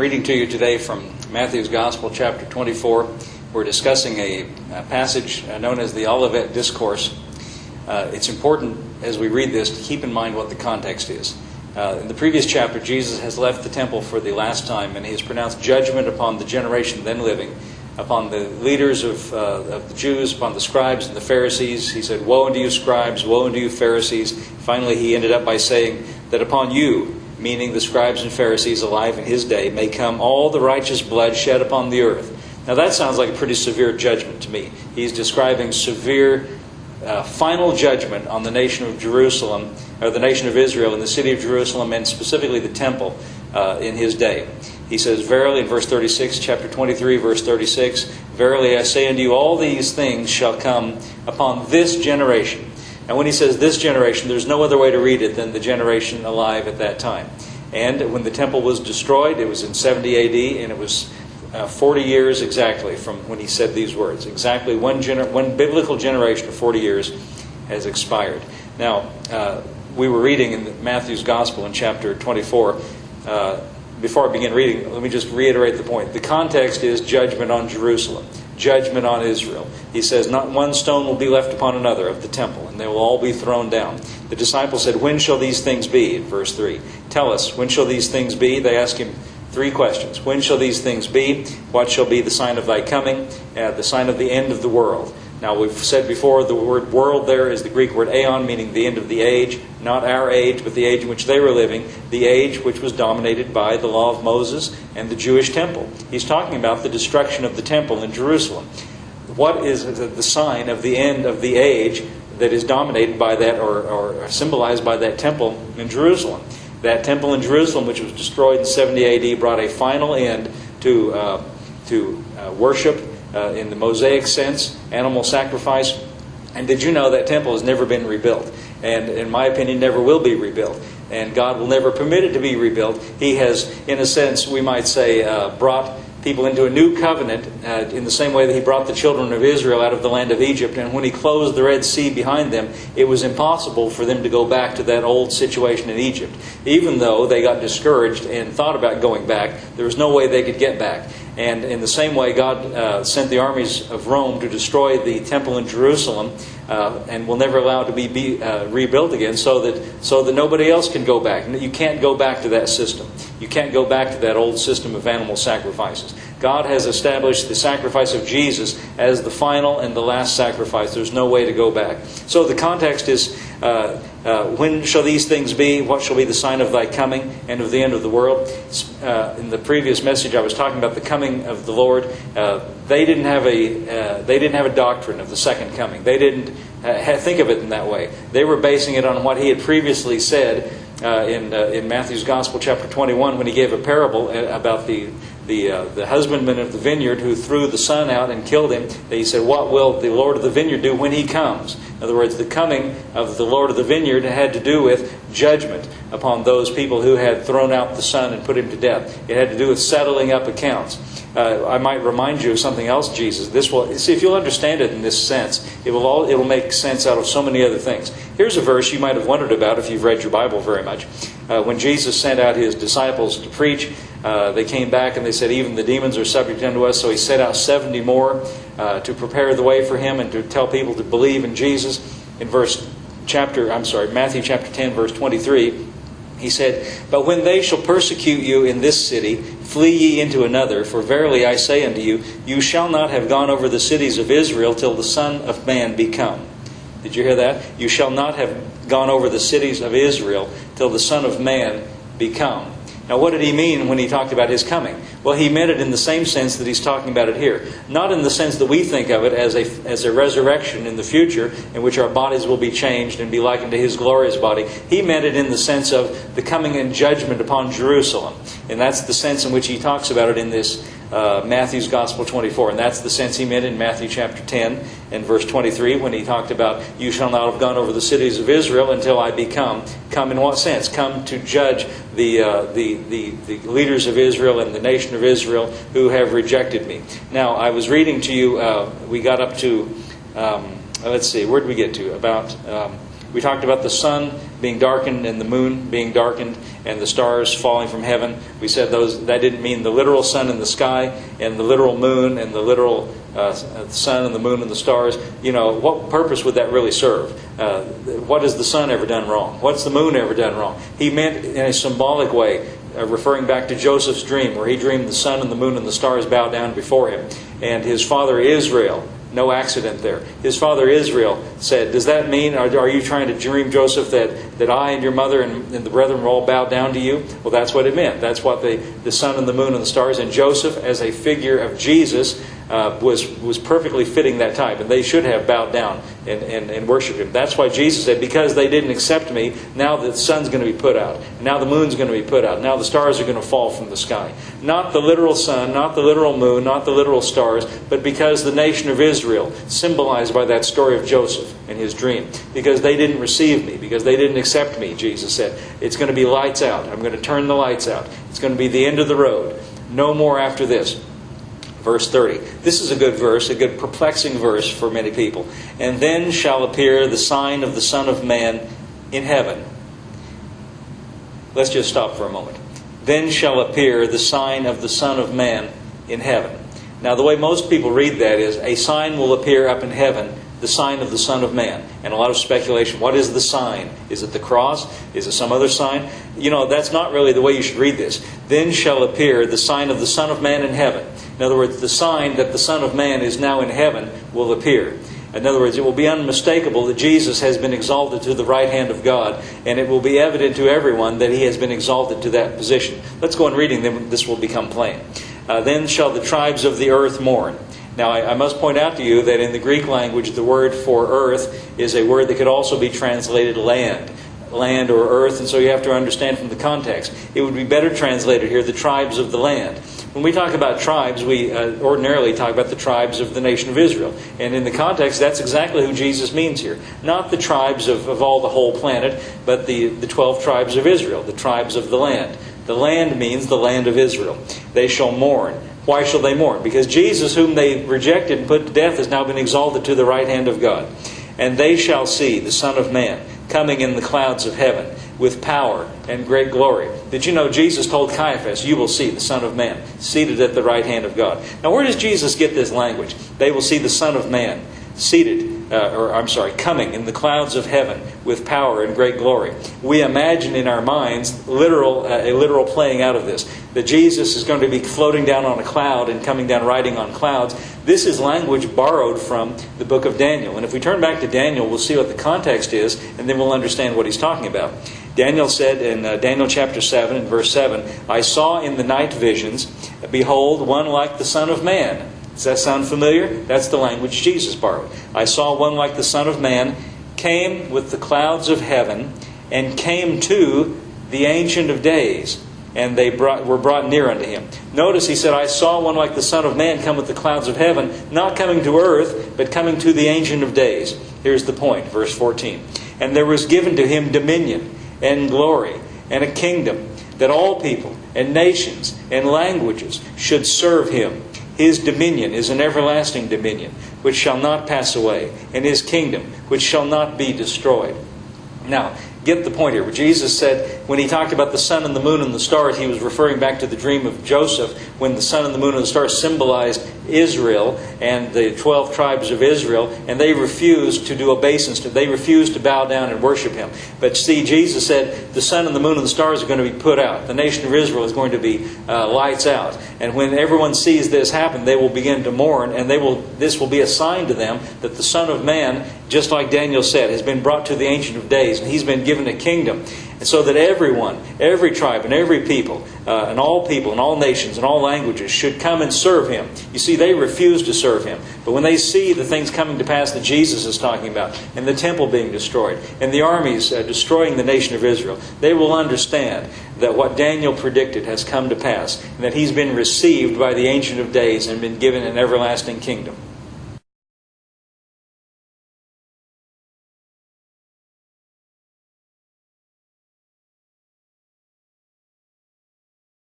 reading to you today from Matthew's Gospel, chapter 24. We're discussing a passage known as the Olivet Discourse. It's important as we read this to keep in mind what the context is. In the previous chapter, Jesus has left the temple for the last time, and he has pronounced judgment upon the generation then living, upon the leaders of the Jews, upon the scribes and the Pharisees. He said, "Woe unto you, scribes! Woe unto you, Pharisees!" Finally, he ended up by saying that upon you, meaning the scribes and Pharisees alive in his day, may come all the righteous blood shed upon the earth. Now that sounds like a pretty severe judgment to me. He's describing severe final judgment on the nation of Jerusalem, or the nation of Israel, in the city of Jerusalem, and specifically the temple in his day. He says, verily, in verse 36, chapter 23, verse 36, "Verily I say unto you, all these things shall come upon this generation." And when he says this generation, there's no other way to read it than the generation alive at that time. And when the temple was destroyed, it was in 70 AD, and it was 40 years exactly from when he said these words. Exactly one biblical generation of 40 years has expired. Now, we were reading in Matthew's Gospel in chapter 24. Before I begin reading, let me just reiterate the point. The context is judgment on Jerusalem, judgment on Israel. He says, not one stone will be left upon another of the temple, and they will all be thrown down. The disciples said, "When shall these things be?" In verse 3. "Tell us, when shall these things be?" They ask him three questions. When shall these things be? What shall be the sign of thy coming? The sign of the end of the world. Now, we've said before, the word world there is the Greek word aeon, meaning the end of the age. Not our age, but the age in which they were living. The age which was dominated by the law of Moses and the Jewish temple. He's talking about the destruction of the temple in Jerusalem. What is the sign of the end of the age that is dominated by that, or symbolized by that temple in Jerusalem? That temple in Jerusalem, which was destroyed in 70 AD, brought a final end to worship in the Mosaic sense, animal sacrifice. And did you know that temple has never been rebuilt? And in my opinion, never will be rebuilt. And God will never permit it to be rebuilt. He has, in a sense, we might say, brought people into a new covenant in the same way that he brought the children of Israel out of the land of Egypt. And when he closed the Red Sea behind them, it was impossible for them to go back to that old situation in Egypt. Even though they got discouraged and thought about going back, there was no way they could get back. And in the same way, God sent the armies of Rome to destroy the temple in Jerusalem, and will never allow it to be rebuilt again, so that nobody else can go back. You can't go back to that system. You can't go back to that old system of animal sacrifices. God has established the sacrifice of Jesus as the final and the last sacrifice. There's no way to go back. So the context is, when shall these things be? What shall be the sign of thy coming and of the end of the world? In the previous message, I was talking about the coming of the Lord. They didn't have a doctrine of the second coming. They didn't think of it in that way. They were basing it on what he had previously said in Matthew's Gospel, chapter 21, when he gave a parable about the husbandman of the vineyard who threw the son out and killed him. He said, "What will the Lord of the vineyard do when he comes?" In other words, the coming of the Lord of the vineyard had to do with judgment upon those people who had thrown out the son and put him to death. It had to do with settling up accounts. I might remind you of something else, Jesus. See, if you'll understand it in this sense, it will make sense out of so many other things. Here's a verse you might have wondered about if you've read your Bible very much. When Jesus sent out his disciples to preach, they came back and they said, "Even the demons are subject unto us." So he sent out 70 more to prepare the way for him and to tell people to believe in Jesus. In Matthew chapter 10, verse 23, he said, "But when they shall persecute you in this city, flee ye into another. For verily I say unto you, you shall not have gone over the cities of Israel till the Son of Man be come." Did you hear that? You shall not have gone over the cities of Israel till the Son of Man be come. Now, what did he mean when he talked about his coming? Well, he meant it in the same sense that he's talking about it here. Not in the sense that we think of it as a resurrection in the future in which our bodies will be changed and be likened to his glorious body. He meant it in the sense of the coming in judgment upon Jerusalem. And that's the sense in which he talks about it in this Matthew's Gospel 24. And that's the sense he meant in Matthew chapter 10 and verse 23 when he talked about, "You shall not have gone over the cities of Israel until I be come." Come in what sense? Come to judge the leaders of Israel and the nation of Israel who have rejected me. Now, I was reading to you, we got up to, let's see, where did we get to? We talked about the sun being darkened and the moon being darkened and the stars falling from heaven. We said that didn't mean the literal sun in the sky and the literal moon and the literal sun and the moon and the stars. What purpose would that really serve? What has the sun ever done wrong? What's the moon ever done wrong? He meant in a symbolic way, referring back to Joseph's dream, where he dreamed the sun and the moon and the stars bow down before him. And his father Israel, no accident there, his father Israel said, does that mean, are you trying to dream, Joseph, that I and your mother and the brethren will all bow down to you? Well, that's what it meant. That's what the sun and the moon and the stars, and Joseph as a figure of Jesus was perfectly fitting that type, and they should have bowed down and worshipped him. That's why Jesus said, because they didn't accept me, now the sun's going to be put out, now the moon's going to be put out, now the stars are going to fall from the sky. Not the literal sun, not the literal moon, not the literal stars, but because the nation of Israel, symbolized by that story of Joseph and his dream, because they didn't receive me, because they didn't accept me, Jesus said, it's going to be lights out. I'm going to turn the lights out. It's going to be the end of the road. No more after this. Verse 30. This is a good verse, a good perplexing verse for many people. And then shall appear the sign of the Son of Man in heaven. Let's just stop for a moment. Then shall appear the sign of the Son of Man in heaven. Now, the way most people read that is, a sign will appear up in heaven, the sign of the Son of Man. And a lot of speculation. What is the sign? Is it the cross? Is it some other sign? That's not really the way you should read this. Then shall appear the sign of the Son of Man in heaven. In other words, the sign that the Son of Man is now in heaven will appear. In other words, it will be unmistakable that Jesus has been exalted to the right hand of God, and it will be evident to everyone that He has been exalted to that position. Let's go on reading, then this will become plain. Then shall the tribes of the earth mourn. Now, I must point out to you that in the Greek language, the word for earth is a word that could also be translated land or earth, and so you have to understand from the context. It would be better translated here, the tribes of the land. When we talk about tribes, we ordinarily talk about the tribes of the nation of Israel. And in the context, that's exactly who Jesus means here. Not the tribes of all the whole planet, but the 12 tribes of Israel, the tribes of the land. The land means the land of Israel. They shall mourn. Why shall they mourn? Because Jesus, whom they rejected and put to death, has now been exalted to the right hand of God. And they shall see the Son of Man coming in the clouds of heaven with power and great glory. Did you know Jesus told Caiaphas, you will see the Son of Man seated at the right hand of God. Now, where does Jesus get this language? They will see the Son of Man coming in the clouds of heaven with power and great glory. We imagine in our minds a literal playing out of this, that Jesus is going to be floating down on a cloud and coming down riding on clouds. This is language borrowed from the book of Daniel. And if we turn back to Daniel, we'll see what the context is, and then we'll understand what he's talking about. Daniel said in Daniel chapter 7 and verse 7, I saw in the night visions, behold, one like the Son of Man. Does that sound familiar? That's the language Jesus borrowed. I saw one like the Son of Man, came with the clouds of heaven, and came to the Ancient of Days, and they were brought near unto him. Notice he said, I saw one like the Son of Man come with the clouds of heaven, not coming to earth, but coming to the Ancient of Days. Here's the point, verse 14. And there was given to him dominion and glory and a kingdom, that all people and nations and languages should serve him. His dominion is an everlasting dominion, which shall not pass away, and His kingdom, which shall not be destroyed. Now, get the point here. Jesus said, when He talked about the sun and the moon and the stars, He was referring back to the dream of Joseph, when the sun and the moon and the stars symbolized Israel and the 12 tribes of Israel, and they refused to do obeisance to, they refused to bow down and worship Him. But see, Jesus said, the sun and the moon and the stars are going to be put out. The nation of Israel is going to be lights out. And when everyone sees this happen, they will begin to mourn, and this will be a sign to them that the Son of Man, just like Daniel said, has been brought to the Ancient of Days, and He's been given a kingdom. And so that everyone, every tribe and every people and all nations and all languages should come and serve Him. You see, they refuse to serve Him. But when they see the things coming to pass that Jesus is talking about, and the temple being destroyed, and the armies destroying the nation of Israel, they will understand that what Daniel predicted has come to pass, and that He's been received by the Ancient of Days and been given an everlasting kingdom.